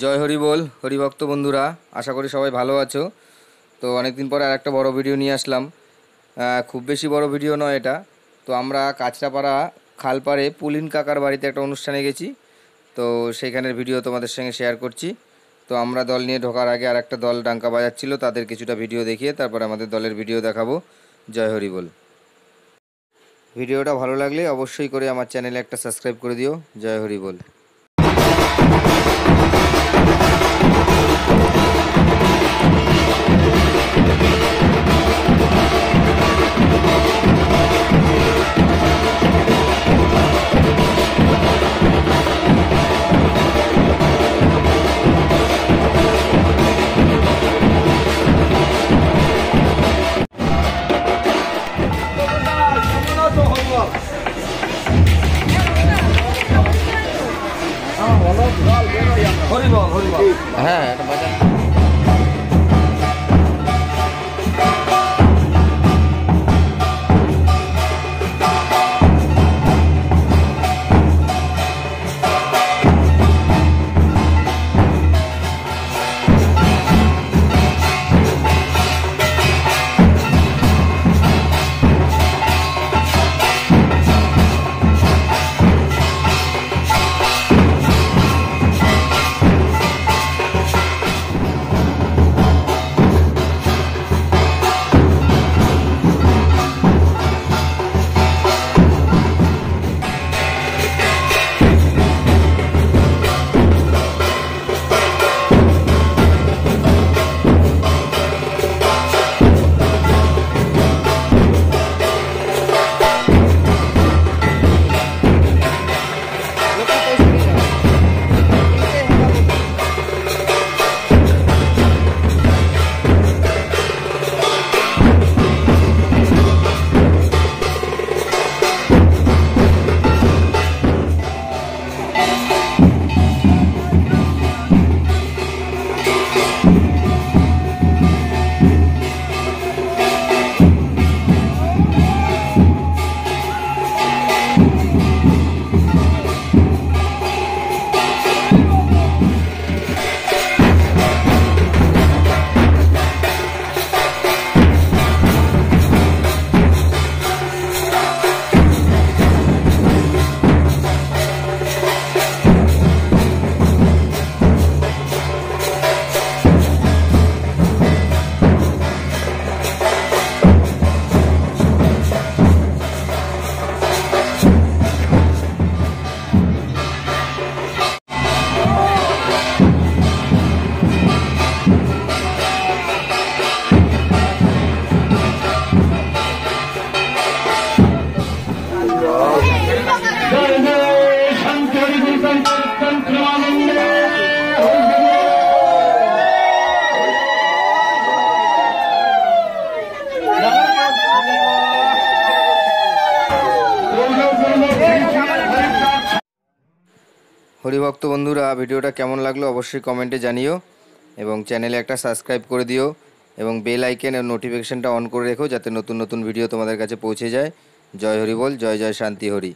জয় হরি বল হরিভক্ত বন্ধুরা, আশা করি সবাই ভালো আছো। তো অনেকদিন পরে আরেকটা বড় ভিডিও নিয়ে আসলাম। খুব বেশি বড় ভিডিও নয় এটা। তো আমরা কাঁচরাপাড়া খালপাড়ে পুলিন কাকার বাড়িতে একটা অনুষ্ঠানে গেছি। তো সেইখানের ভিডিও তোমাদের সঙ্গে শেয়ার করছি। তো আমরা দল নিয়ে ঢোকার আগে আর একটা দল ডাঙ্কা বাজাচ্ছিল, তাদের কিছুটা ভিডিও দেখিয়ে তারপর আমাদের দলের ভিডিও দেখাবো। জয় হরি বল। ভিডিওটা ভালো লাগলে অবশ্যই করে আমার চ্যানেলে একটা সাবস্ক্রাইব করে দিও। জয় হরি বল। হ্যাঁ, এটা বাজার। হরিভক্ত বন্ধুরা, ভিডিওটা কেমন লাগলো অবশ্যই কমেন্টে জানিও এবং চ্যানেলে একটা সাবস্ক্রাইব করে দিও এবং বেল আইকন আর নোটিফিকেশনটা অন করে রেখো যাতে নতুন নতুন ভিডিও তোমাদের কাছে পৌঁছে যায়। জয় হরি বল, জয় জয় শান্তি হরি।